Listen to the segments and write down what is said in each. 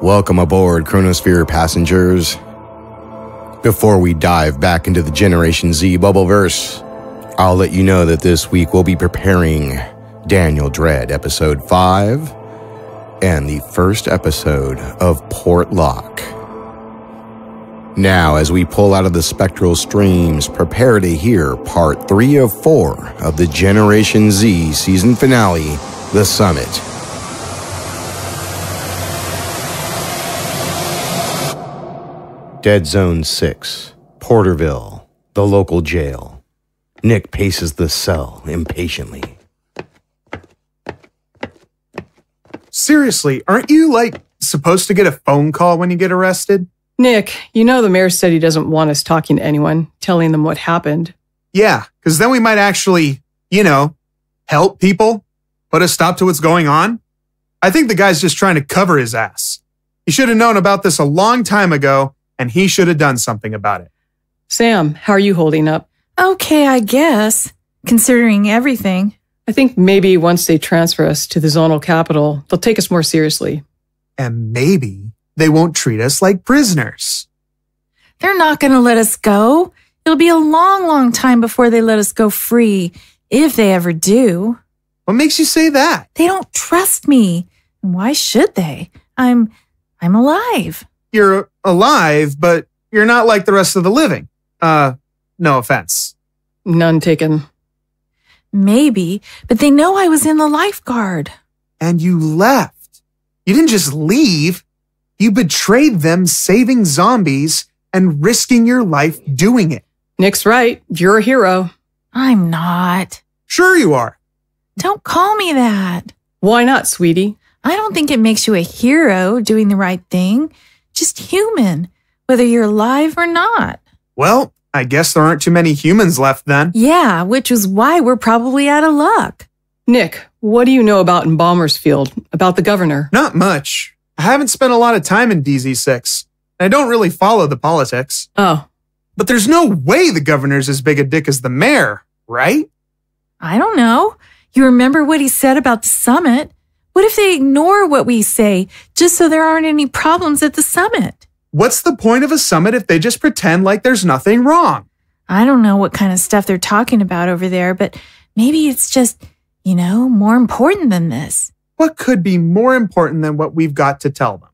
Welcome aboard, Chronosphere passengers. Before we dive back into the Generation Z Bubbleverse, I'll let you know that this week we'll be preparing Daniel Dread Episode 5 and the first episode of Port Lock. Now, as we pull out of the spectral streams, prepare to hear Part 3 of 4 of the Generation Z season finale, The Summit. Dead Zone 6, Porterville, the local jail. Nick paces the cell impatiently. Seriously, aren't you, supposed to get a phone call when you get arrested? Nick, you know the mayor said he doesn't want us talking to anyone, telling them what happened. Yeah, because then we might actually, help people, put a stop to what's going on. I think the guy's just trying to cover his ass. He should have known about this a long time ago, and he should have done something about it. Sam, how are you holding up? Okay, I guess, considering everything. I think maybe once they transfer us to the zonal capital, they'll take us more seriously. And maybe they won't treat us like prisoners. They're not going to let us go. It'll be a long, long time before they let us go free, if they ever do. What makes you say that? They don't trust me. Why should they? I'm alive. You're alive, but you're not like the rest of the living. No offense. None taken. Maybe, but they know I was in the lifeguard. And you left. You didn't just leave. You betrayed them, saving zombies and risking your life doing it. Nick's right. You're a hero. I'm not. Sure you are. Don't call me that. Why not, sweetie? I don't think it makes you a hero doing the right thing. Just human, whether you're alive or not. Well, I guess there aren't too many humans left then. Yeah, which is why we're probably out of luck. Nick, what do you know about Embalmer's Field, about the governor? Not much. I haven't spent a lot of time in DZ6. I don't really follow the politics. Oh. But there's no way the governor's as big a dick as the mayor, right? I don't know. You remember what he said about the summit? What if they ignore what we say, just so there aren't any problems at the summit? What's the point of a summit if they just pretend like there's nothing wrong? I don't know what kind of stuff they're talking about over there, but maybe it's just, more important than this. What could be more important than what we've got to tell them?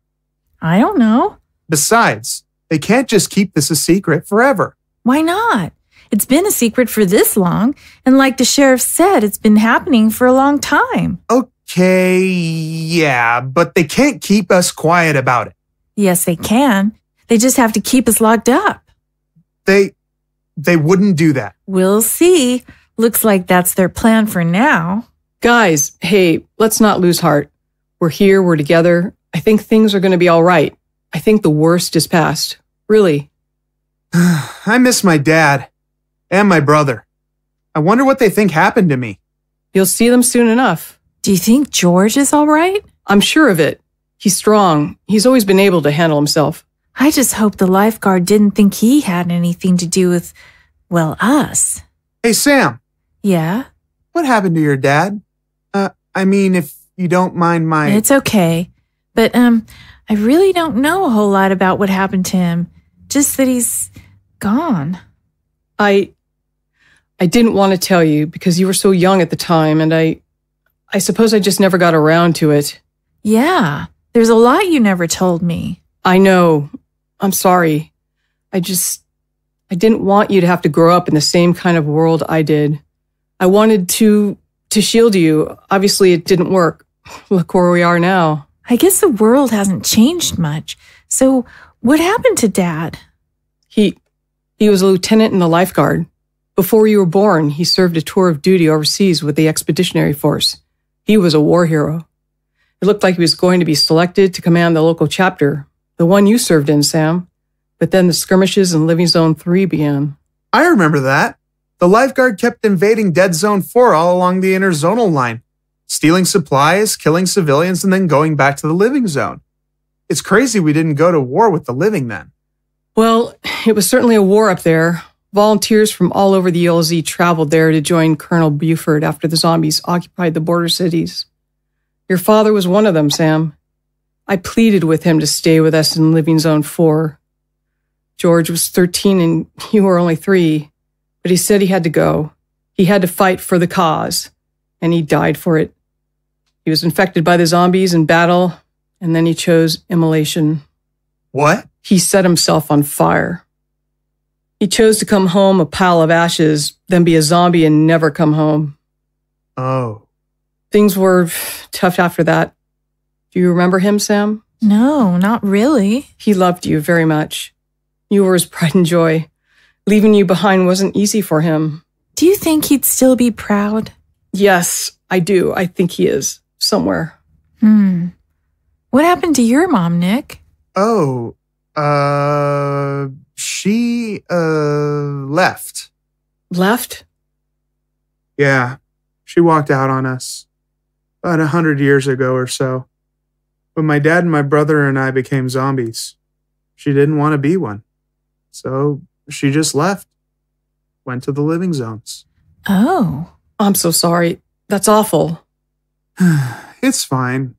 I don't know. Besides, they can't just keep this a secret forever. Why not? It's been a secret for this long, and like the sheriff said, it's been happening for a long time. Okay, yeah, but they can't keep us quiet about it. Yes, they can. They just have to keep us locked up. They wouldn't do that. We'll see. Looks like that's their plan for now. Guys, hey, let's not lose heart. We're here, we're together. I think things are going to be all right. I think the worst is past. Really. I miss my dad and my brother. I wonder what they think happened to me. You'll see them soon enough. Do you think George is all right? I'm sure of it. He's strong. He's always been able to handle himself. I just hope the lifeguard didn't think he had anything to do with, us. Hey, Sam. Yeah? What happened to your dad? If you don't mind my... It's okay. But, I really don't know a whole lot about what happened to him. Just that he's gone. I didn't want to tell you because you were so young at the time, and I suppose I just never got around to it. Yeah, there's a lot you never told me. I know. I'm sorry. I didn't want you to have to grow up in the same kind of world I did. I wanted to shield you. Obviously, it didn't work. Look where we are now. I guess the world hasn't changed much. So what happened to Dad? He was a lieutenant in the lifeguard. Before you were born, he served a tour of duty overseas with the Expeditionary Force. He was a war hero. It looked like he was going to be selected to command the local chapter, the one you served in, Sam. But then the skirmishes in Living Zone 3 began. I remember that. The lifeguard kept invading Dead Zone 4 all along the interzonal line. stealing supplies, killing civilians, and then going back to the living zone. It's crazy we didn't go to war with the living then. Well, it was certainly a war up there. Volunteers from all over the ELZ traveled there to join Colonel Buford after the zombies occupied the border cities. Your father was one of them, Sam. I pleaded with him to stay with us in Living Zone 4. George was 13 and you were only 3, but he said he had to go. He had to fight for the cause, and he died for it. He was infected by the zombies in battle, and then he chose immolation. What? He set himself on fire. He chose to come home a pile of ashes, then be a zombie and never come home. Oh. Things were tough after that. Do you remember him, Sam? No, not really. He loved you very much. You were his pride and joy. Leaving you behind wasn't easy for him. Do you think he'd still be proud? Yes, I do. I think he is. Somewhere. What happened to your mom, Nick? Oh, she, left. Left? Yeah, she walked out on us about 100 years ago or so. When my dad and my brother and I became zombies, she didn't want to be one. So she just left. Went to the living zones. Oh. I'm so sorry. That's awful. It's fine.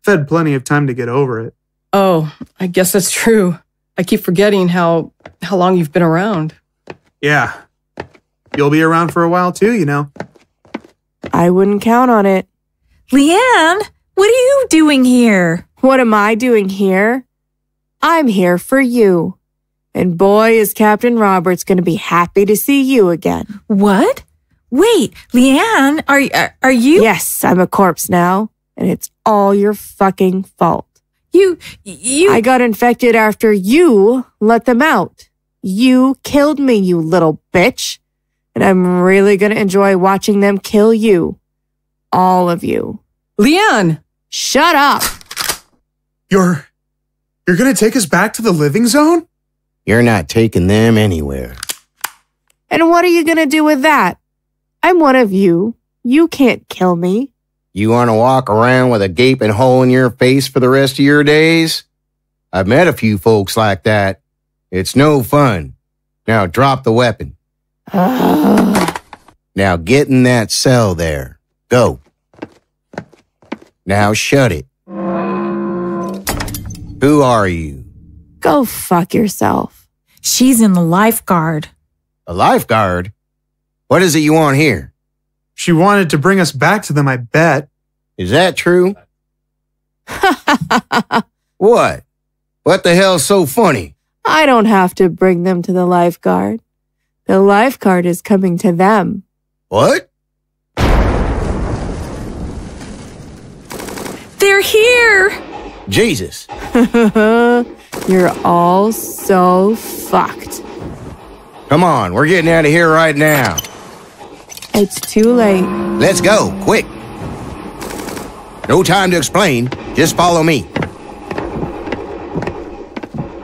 I've had plenty of time to get over it. Oh, I guess that's true. I keep forgetting how long you've been around. Yeah. You'll be around for a while too, you know. I wouldn't count on it. Leanne, what are you doing here? What am I doing here? I'm here for you. And boy, is Captain Roberts going to be happy to see you again. What? Wait, Leanne, are you? Yes, I'm a corpse now, and it's all your fucking fault. You... I got infected after you let them out. You killed me, you little bitch. And I'm really going to enjoy watching them kill you. All of you. Leanne! Shut up! You're going to take us back to the living zone? You're not taking them anywhere. And what are you going to do with that? I'm one of you. You can't kill me. You want to walk around with a gaping hole in your face for the rest of your days? I've met a few folks like that. It's no fun. Now drop the weapon. Now get in that cell there. Go. Now shut it. Who are you? Go fuck yourself. She's in the lifeguard. A lifeguard? What is it you want here? She wanted to bring us back to them, I bet. Is that true? What? What the hell's so funny? I don't have to bring them to the lifeguard. The lifeguard is coming to them. What? They're here! Jesus. You're all so fucked. Come on, we're getting out of here right now. It's too late. Let's go, quick. No time to explain. Just follow me.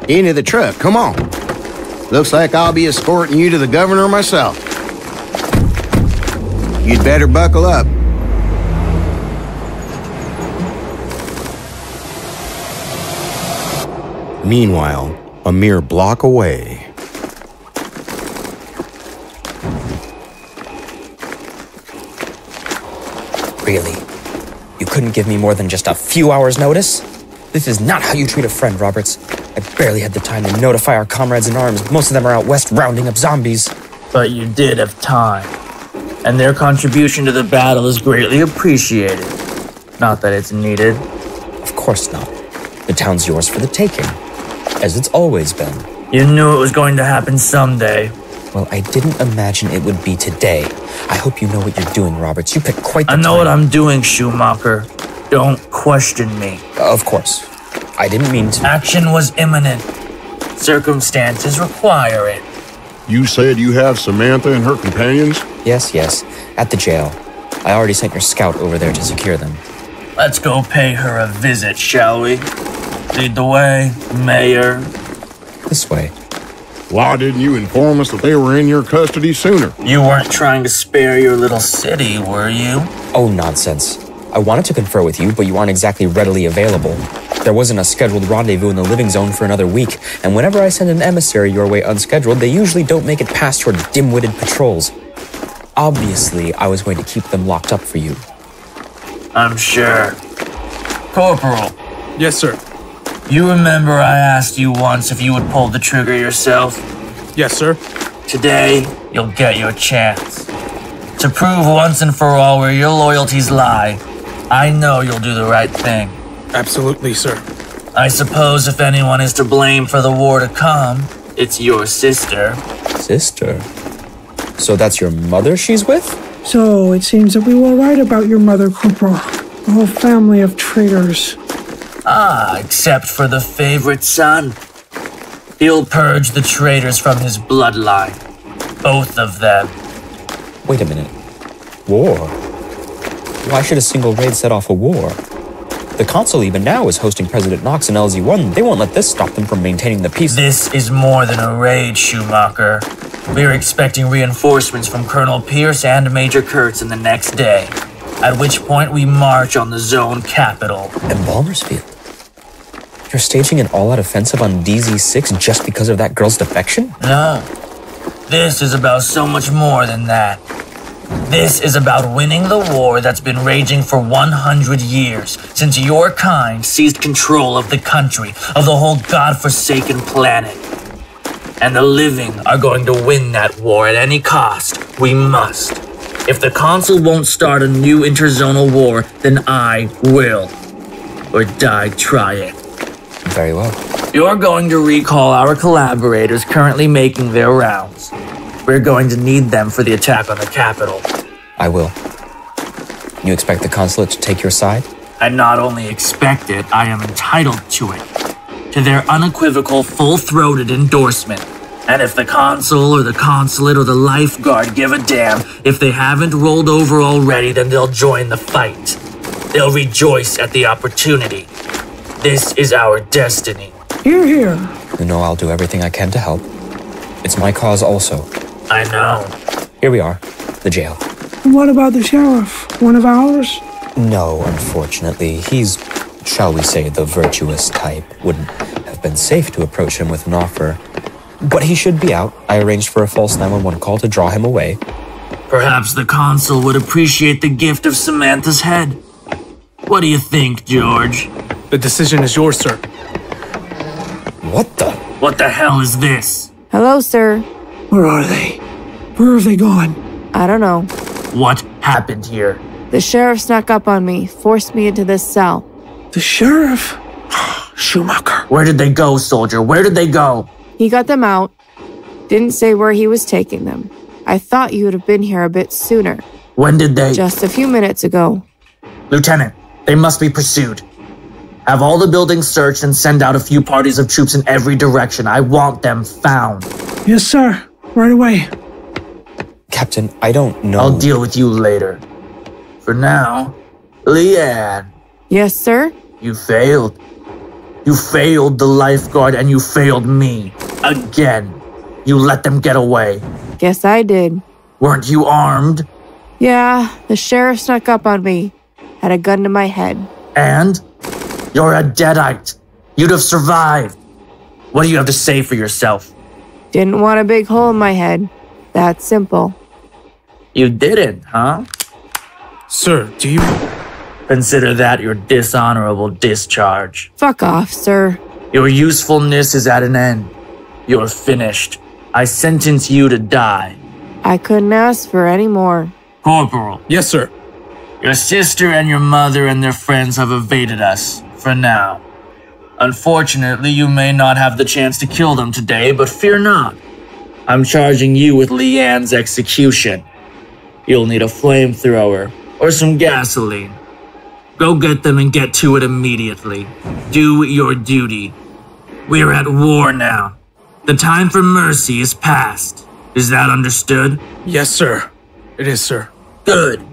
Into the truck, come on. Looks like I'll be escorting you to the governor myself. You'd better buckle up. Meanwhile, a mere block away. Really? You couldn't give me more than just a few hours' notice? This is not how you treat a friend, Roberts. I barely had the time to notify our comrades in arms. Most of them are out west rounding up zombies. But you did have time. And their contribution to the battle is greatly appreciated. Not that it's needed. Of course not. The town's yours for the taking, as it's always been. You knew it was going to happen someday. Well, I didn't imagine it would be today. I hope you know what you're doing, Roberts. You picked quite the I know time. what I'm doing, Schumacher. Don't question me. Of course. I didn't mean to. Action was imminent. Circumstances require it. You said you have Samantha and her companions? Yes. At the jail. I already sent your scout over there to secure them. Let's go pay her a visit, shall we? Lead the way, Mayor. This way. Why didn't you inform us that they were in your custody sooner? You weren't trying to spare your little city, were you? Oh, nonsense. I wanted to confer with you, but you aren't exactly readily available. There wasn't a scheduled rendezvous in the living zone for another week, and whenever I send an emissary your way unscheduled, they usually don't make it past your dim-witted patrols. Obviously, I was going to keep them locked up for you. I'm sure. Corporal, Yes, sir. you remember I asked you once if you would pull the trigger yourself? Yes, sir. Today, you'll get your chance. To prove once and for all where your loyalties lie, I know you'll do the right thing. Absolutely, sir. I suppose if anyone is to blame for the war to come, it's your sister. Sister? So that's your mother she's with? So it seems that we were right about your mother, Corporal. A whole family of traitors. Ah, except for the favorite son. He'll purge the traitors from his bloodline. Both of them. Wait a minute. War? Why should a single raid set off a war? The Consul even now is hosting President Knox in LZ-1. They won't let this stop them from maintaining the peace. This is more than a raid, Schumacher. We're expecting reinforcements from Colonel Pierce and Major Kurtz in the next day, at which point we march on the zone capital. And Balmersfield? You're staging an all-out offensive on DZ-6 just because of that girl's defection? No. This is about so much more than that. This is about winning the war that's been raging for 100 years, since your kind seized control of the country, of the whole godforsaken planet. And the living are going to win that war at any cost. We must. If the Consul won't start a new interzonal war, then I will. Or die trying. Very well. You're going to recall our collaborators currently making their rounds. We're going to need them for the attack on the capital. I will. You expect the Consulate to take your side? I not only expect it, I am entitled to it. To their unequivocal, full-throated endorsement. And if the Consul or the Consulate or the Lifeguard give a damn, if they haven't rolled over already, then they'll join the fight. They'll rejoice at the opportunity. This is our destiny. Hear, hear. You know I'll do everything I can to help. It's my cause also. I know. Here we are, the jail. And what about the sheriff? One of ours? No, unfortunately. He's, shall we say, the virtuous type. Wouldn't have been safe to approach him with an offer. But he should be out. I arranged for a false 911 call to draw him away. Perhaps the Consul would appreciate the gift of Samantha's head. What do you think, George? The decision is yours, sir. What the? What the hell is this? Hello, sir. Where are they? Where have they gone? I don't know. What happened here? The sheriff snuck up on me, forced me into this cell. The sheriff? Schumacher. Where did they go, soldier? Where did they go? He got them out. Didn't say where he was taking them. I thought you would have been here a bit sooner. When did they? Just a few minutes ago. Lieutenant, they must be pursued. Have all the buildings searched and send out a few parties of troops in every direction. I want them found. Yes, sir. Right away. Captain, I don't know. I'll deal with you later. For now, Leanne. Yes, sir? You failed. You failed the Lifeguard and you failed me. Again. You let them get away. Guess I did. Weren't you armed? Yeah, the sheriff snuck up on me. Had a gun to my head. And? You're a deadite. You'd have survived. What do you have to say for yourself? Didn't want a big hole in my head. That simple. You didn't, huh? Sir, do you... Consider that your dishonorable discharge. Fuck off, sir. Your usefulness is at an end. You're finished. I sentence you to die. I couldn't ask for any more. Corporal. Yes, sir. Your sister and your mother and their friends have evaded us, for now. Unfortunately, you may not have the chance to kill them today, but fear not. I'm charging you with Leanne's execution. You'll need a flamethrower or some gasoline. Go get them and get to it immediately. Do your duty. We're at war now. The time for mercy is past. Is that understood? Yes, sir. It is, sir. Good.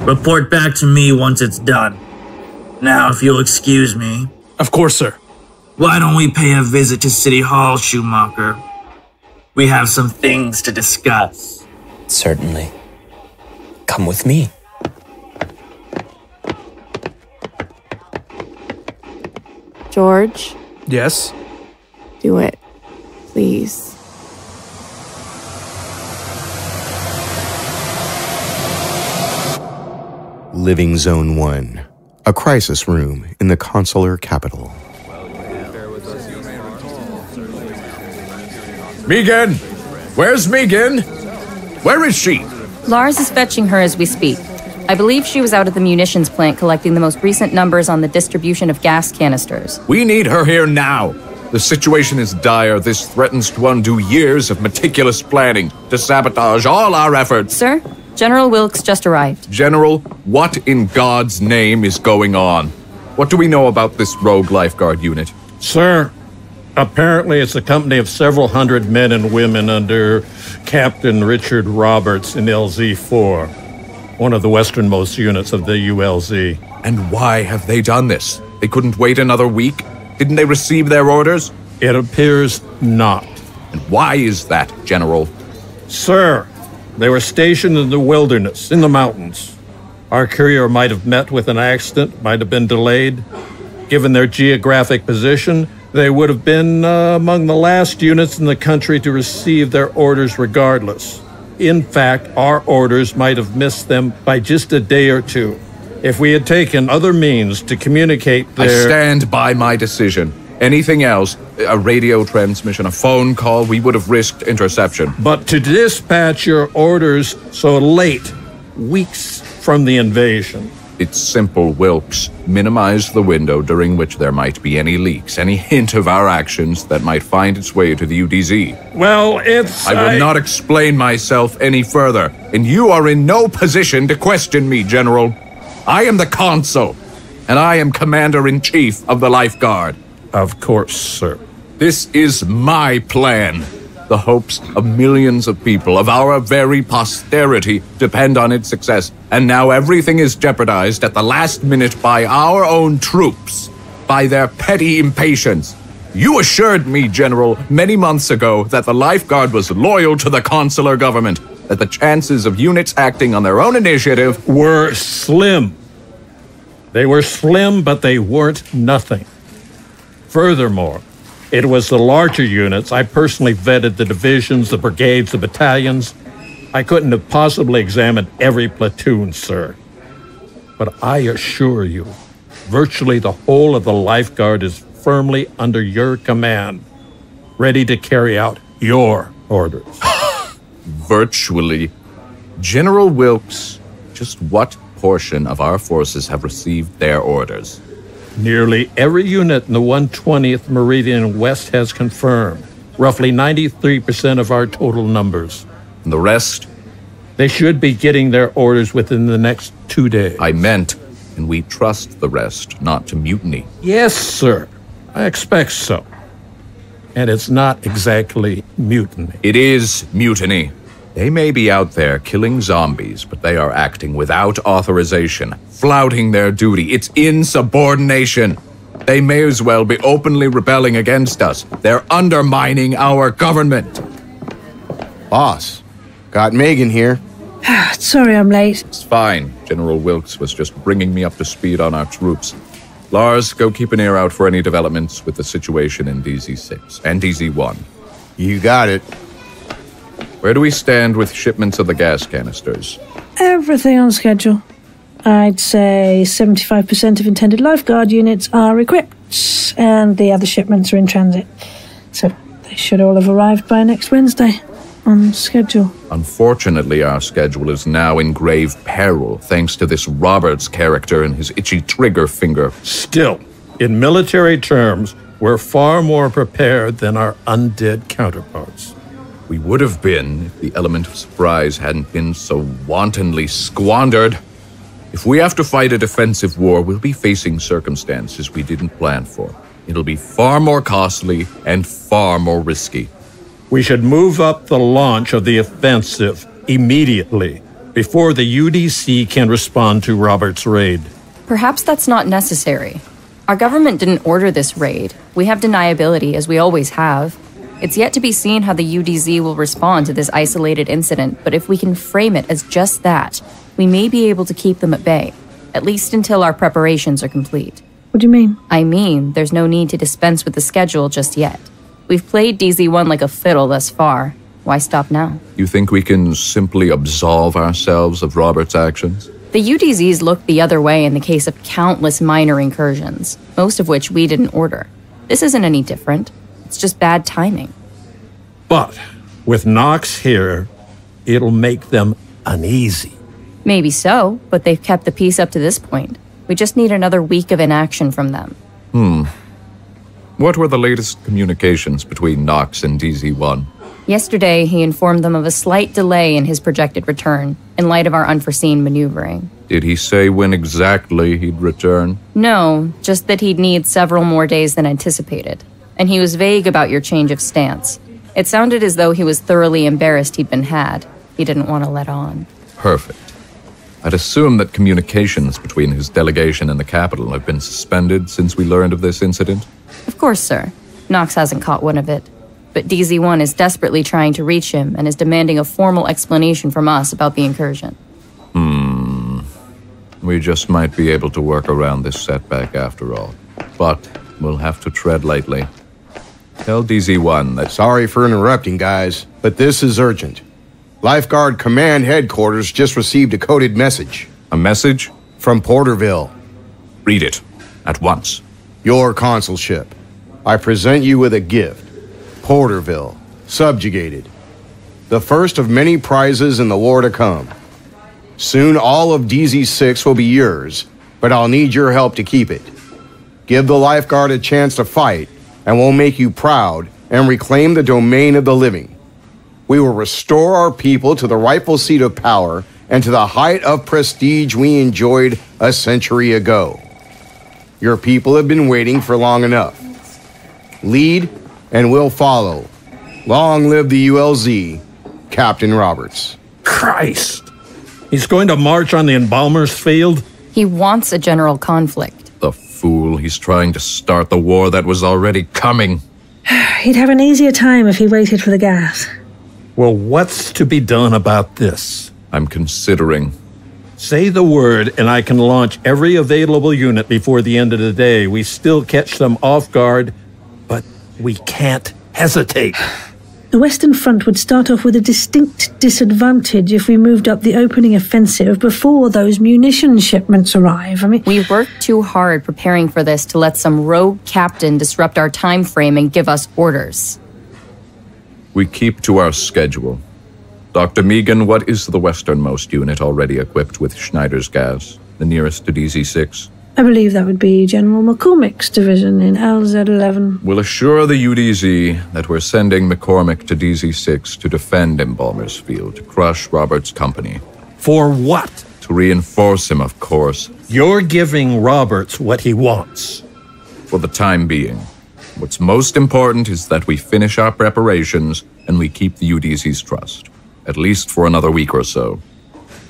Report back to me once it's done. Now, if you'll excuse me. Of course, sir. Why don't we pay a visit to City Hall, Schumacher? We have some things to discuss. Certainly. Come with me. George, Yes? do it. Please. Living Zone 1, a crisis room in the consular capital. Meighan! Where's Meighan? Where is she? Lars is fetching her as we speak. I believe she was out at the munitions plant collecting the most recent numbers on the distribution of gas canisters. We need her here now. The situation is dire. This threatens to undo years of meticulous planning to sabotage all our efforts. Sir, General Wilkes just arrived. General, what in God's name is going on? What do we know about this rogue lifeguard unit? Sir, apparently it's a company of several hundred men and women under Captain Richard Roberts in LZ-4, one of the westernmost units of the ULZ. And why have they done this? They couldn't wait another week? Didn't they receive their orders? It appears not. And why is that, General? Sir, they were stationed in the wilderness, in the mountains. Our courier might have met with an accident, might have been delayed. Given their geographic position, they would have been among the last units in the country to receive their orders regardless. In fact, our orders might have missed them by just a day or two. If we had taken other means to communicate their... I stand by my decision. Anything else, a radio transmission, a phone call, we would have risked interception. But to dispatch your orders so late, weeks from the invasion... It's simple, Wilkes. Minimize the window during which there might be any leaks, any hint of our actions that might find its way to the UDZ. Well, it's... I will not explain myself any further, and you are in no position to question me, General. I am the Consul, and I am Commander-in-Chief of the Lifeguard. Of course, sir. This is my plan. The hopes of millions of people, of our very posterity, depend on its success. And now everything is jeopardized at the last minute by our own troops, by their petty impatience. You assured me, General, many months ago that the Lifeguard was loyal to the consular government, that the chances of units acting on their own initiative were slim. They were slim, but they weren't nothing. Furthermore, it was the larger units. I personally vetted the divisions, the brigades, the battalions. I couldn't have possibly examined every platoon, sir. But I assure you, virtually the whole of the Lifeguard is firmly under your command, ready to carry out your orders. Virtually. General Wilkes, just what portion of our forces have received their orders? Nearly every unit in the 120th Meridian West has confirmed. Roughly 93% of our total numbers. And the rest? They should be getting their orders within the next 2 days. I meant, and we trust the rest not to mutiny. Yes, sir. I expect so. And it's not exactly mutiny. It is mutiny. They may be out there killing zombies, but they are acting without authorization, flouting their duty. It's insubordination. They may as well be openly rebelling against us. They're undermining our government. Boss, got Meighan here. Sorry I'm late. It's fine. General Wilkes was just bringing me up to speed on our troops. Lars, go keep an ear out for any developments with the situation in DZ6 and DZ1. You got it. Where do we stand with shipments of the gas canisters? Everything on schedule. I'd say 75% of intended Lifeguard units are equipped, and the other shipments are in transit. So they should all have arrived by next Wednesday, on schedule. Unfortunately, our schedule is now in grave peril, thanks to this Roberts character and his itchy trigger finger. Still, in military terms, we're far more prepared than our undead counterparts. We would have been if the element of surprise hadn't been so wantonly squandered. If we have to fight a defensive war, we'll be facing circumstances we didn't plan for. It'll be far more costly and far more risky. We should move up the launch of the offensive immediately, before the UDC can respond to Robert's raid. Perhaps that's not necessary. Our government didn't order this raid. We have deniability, as we always have. It's yet to be seen how the UDZ will respond to this isolated incident, but if we can frame it as just that, we may be able to keep them at bay, at least until our preparations are complete. What do you mean? I mean, there's no need to dispense with the schedule just yet. We've played DZ1 like a fiddle thus far. Why stop now? You think we can simply absolve ourselves of Robert's actions? The UDZs looked the other way in the case of countless minor incursions, most of which we didn't order. This isn't any different. It's just bad timing. But with Knox here, it'll make them uneasy. Maybe so, but they've kept the peace up to this point. We just need another week of inaction from them. What were the latest communications between Knox and DZ1? Yesterday, he informed them of a slight delay in his projected return, in light of our unforeseen maneuvering. Did he say when exactly he'd return? No, just that he'd need several more days than anticipated. And he was vague about your change of stance. It sounded as though he was thoroughly embarrassed he'd been had. He didn't want to let on. Perfect. I'd assume that communications between his delegation and the capital have been suspended since we learned of this incident? Of course, sir. Knox hasn't caught one of it. But DZ1 is desperately trying to reach him and is demanding a formal explanation from us about the incursion. We just might be able to work around this setback after all. But we'll have to tread lightly. Tell DZ1 that... Sorry for interrupting, guys, but this is urgent. Lifeguard Command Headquarters just received a coded message. A message? From Porterville. Read it. At once. Your consulship. I present you with a gift. Porterville. Subjugated. The first of many prizes in the war to come. Soon all of DZ6 will be yours, but I'll need your help to keep it. Give the Lifeguard a chance to fight, and we'll make you proud and reclaim the domain of the living. We will restore our people to the rightful seat of power and to the height of prestige we enjoyed a century ago. Your people have been waiting for long enough. Lead, and we'll follow. Long live the ULZ, Captain Roberts. Christ! He's going to march on the embalmer's field? He wants a general conflict. The fool. He's trying to start the war that was already coming. He'd have an easier time if he waited for the gas. Well, what's to be done about this? I'm considering. Say the word, and I can launch every available unit before the end of the day. We still catch them off guard, but we can't hesitate. The Western Front would start off with a distinct disadvantage if we moved up the opening offensive before those munition shipments arrive. We worked too hard preparing for this to let some rogue captain disrupt our time frame and give us orders. We keep to our schedule. Dr. Meighan, what is the westernmost unit already equipped with Schneider's gas, the nearest to DZ6? I believe that would be General McCormick's division in LZ-11. We'll assure the UDZ that we're sending McCormick to DZ6 to defend Embalmer's Field, to crush Robert's company. For what? To reinforce him, of course. You're giving Roberts what he wants. For the time being. What's most important is that we finish our preparations and we keep the UDZ's trust. At least for another week or so.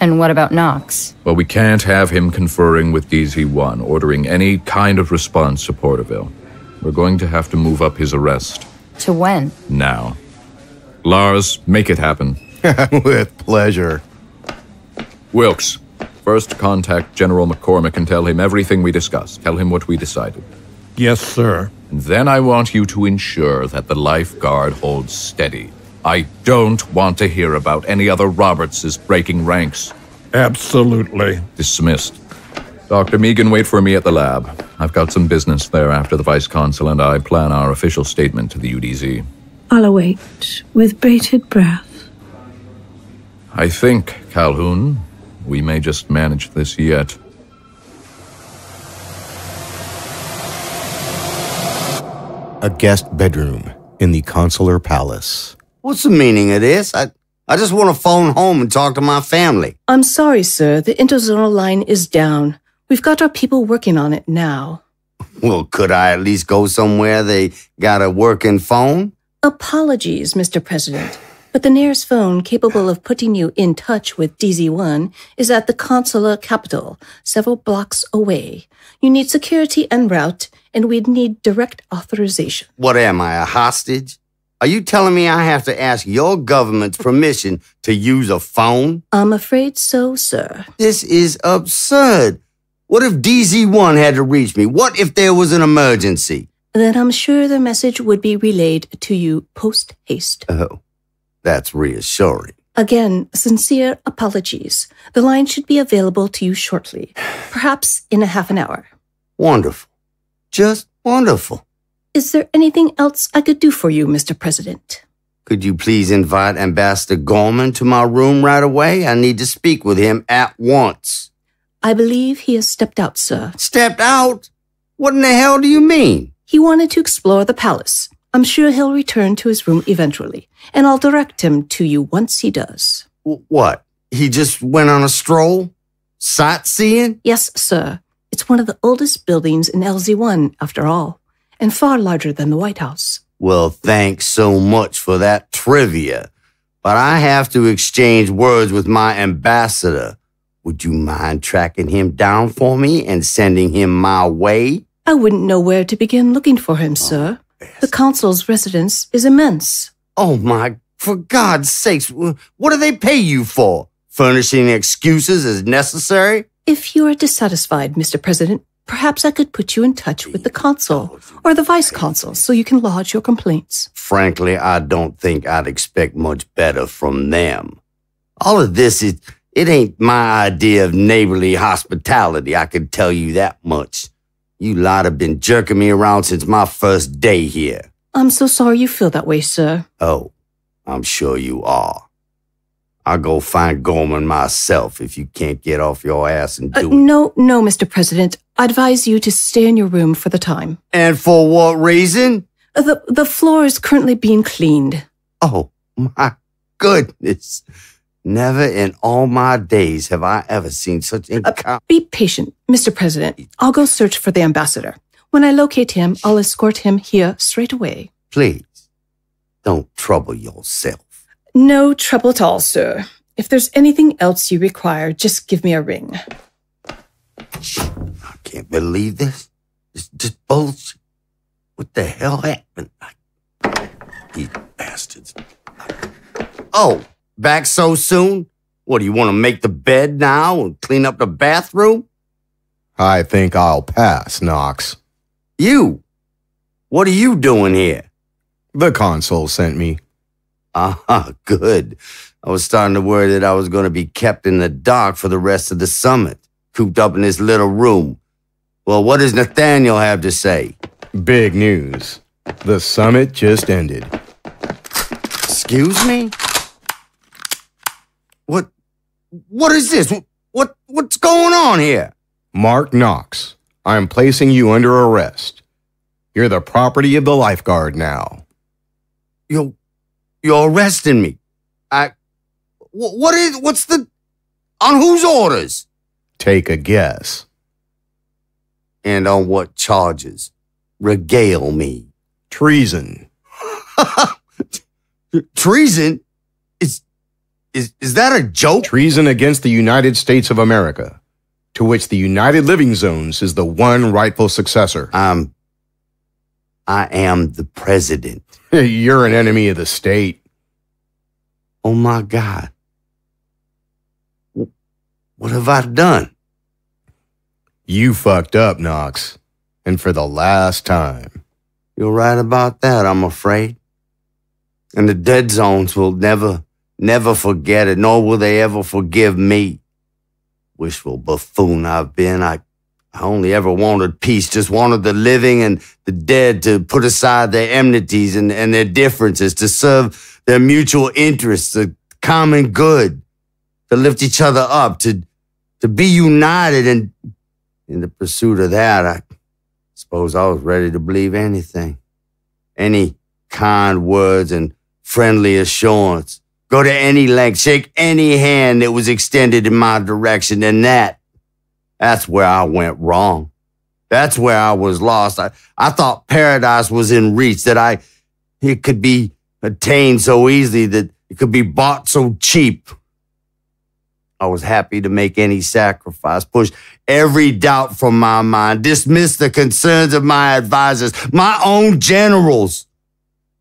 And what about Knox? Well, we can't have him conferring with DZ1, ordering any kind of response to Porterville. We're going to have to move up his arrest. To when? Now. Lars, make it happen. With pleasure. Wilkes, first contact General McCormick and tell him everything we discussed. Tell him what we decided. Yes, sir. And then I want you to ensure that the Lifeguard holds steady. I don't want to hear about any other Robertses breaking ranks. Absolutely. Dismissed. Dr. Meighan, wait for me at the lab. I've got some business there after the Vice-Consul and I plan our official statement to the UDZ. I'll await with bated breath. I think, Calhoun, we may just manage this yet. A guest bedroom in the consular palace. What's the meaning of this? I just want to phone home and talk to my family. I'm sorry, sir. The interzonal line is down. We've got our people working on it now. Well, could I at least go somewhere they got a working phone? Apologies, Mr. President, but the nearest phone capable of putting you in touch with DZ1 is at the consular capital, several blocks away. You need security en route, and we'd need direct authorization. What am I, a hostage? Are you telling me I have to ask your government's permission to use a phone? I'm afraid so, sir. This is absurd. What if DZ-1 had to reach me? What if there was an emergency? Then I'm sure the message would be relayed to you post-haste. Oh, that's reassuring. Again, sincere apologies. The line should be available to you shortly, perhaps in a half an hour. Wonderful. Just wonderful. Is there anything else I could do for you, Mr. President? Could you please invite Ambassador Gorman to my room right away? I need to speak with him at once. I believe he has stepped out, sir. Stepped out? What in the hell do you mean? He wanted to explore the palace. I'm sure he'll return to his room eventually, and I'll direct him to you once he does. What? He just went on a stroll? Sightseeing? Yes, sir. It's one of the oldest buildings in LZ-1, after all, and far larger than the White House. Well, thanks so much for that trivia. But I have to exchange words with my ambassador. Would you mind tracking him down for me and sending him my way? I wouldn't know where to begin looking for him, sir. The consul's residence is immense. Oh, for God's sakes, what do they pay you for? Furnishing excuses as necessary? If you are dissatisfied, Mr. President, perhaps I could put you in touch with the consul or the vice-consul so you can lodge your complaints. Frankly, I don't think I'd expect much better from them. All of this, it ain't my idea of neighborly hospitality, I can tell you that much. You lot have been jerking me around since my first day here. I'm so sorry you feel that way, sir. Oh, I'm sure you are. I'll go find Gorman myself if you can't get off your ass and do it. No, Mr. President. I advise you to stay in your room for the time. And for what reason? The floor is currently being cleaned. Oh, my goodness. Never in all my days have I ever seen such Be patient, Mr. President. I'll go search for the ambassador. When I locate him, I'll escort him here straight away. Please, don't trouble yourself. No trouble at all, sir. If there's anything else you require, just give me a ring. I can't believe this. It's just bullshit. What the hell happened? These bastards. Oh, back so soon? What, do you want to make the bed now and clean up the bathroom? I think I'll pass, Knox. You? What are you doing here? The consul sent me. Good. I was starting to worry that I was going to be kept in the dark for the rest of the summit, cooped up in this little room. Well, what does Nathaniel have to say? Big news. The summit just ended. Excuse me? What is this? What's going on here? Mark Knox, I'm placing you under arrest. You're the property of the lifeguard now. You're arresting me. On whose orders? Take a guess. And on what charges? Regale me. Treason. Treason? Is that a joke? Treason against the United States of America, to which the United Living Zones is the one rightful successor. I am the president. You're an enemy of the state. Oh my God. What have I done? You fucked up, Knox. And for the last time. You're right about that, I'm afraid. And the dead zones will never forget it, nor will they ever forgive me. Wishful buffoon I've been. I only ever wanted peace, just wanted the living and the dead to put aside their enmities and their differences, to serve their mutual interests, the common good, to lift each other up, to be united. And in the pursuit of that, I suppose I was ready to believe anything. Any kind words and friendly assurance. Go to any length, shake any hand that was extended in my direction, and that's where I went wrong. That's where I was lost. I thought paradise was in reach, that it could be attained so easily, that it could be bought so cheap. I was happy to make any sacrifice, push every doubt from my mind, dismiss the concerns of my advisors, my own generals.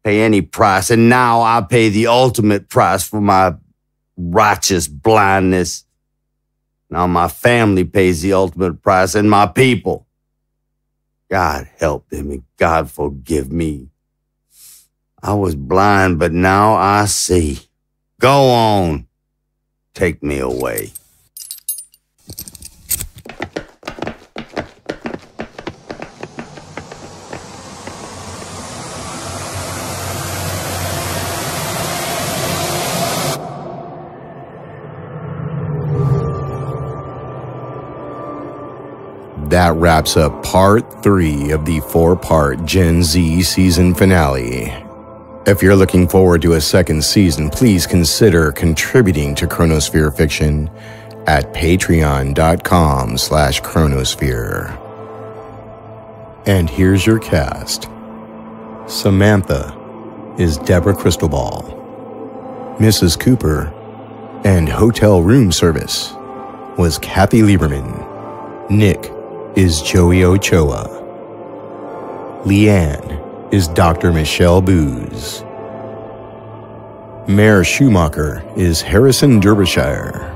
Pay any price, and now I pay the ultimate price for my righteous blindness. Now my family pays the ultimate price, and my people. God help them and God forgive me. I was blind, but now I see. Go on. Take me away. That wraps up part 3 of the 4-part Gen Z season finale. If you're looking forward to a second season, please consider contributing to Chronosphere Fiction at patreon.com/chronosphere. And here's your cast. Samantha is Deborah Cristobal. Mrs. Cooper and hotel room service was Kathy Lieberman. Nick is Joey Ochoa. Leanne is Dr. Michelle Booz. Mayor Schumacher is Harrison Derbyshire.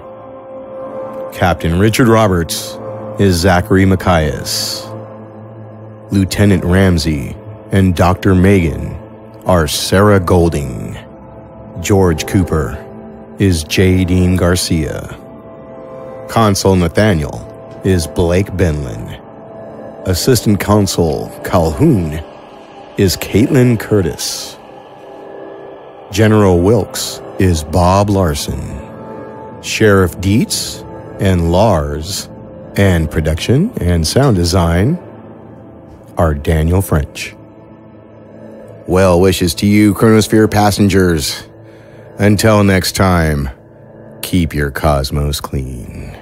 Captain Richard Roberts is Zachary Macias. Lieutenant Ramsay and Dr. Meighan are Sarah Golding. George Cooper is J. Dean Garcia. Consul Nathaniel is Blake Benlan. Assistant Consul Calhoun is Katelin Curtis. General Wilkes is Bob Larsen. Sherrif Dietz and Lars, and production and sound design are Daniel French. Well wishes to you, Chronosphere passengers. Until next time, keep your cosmos clean.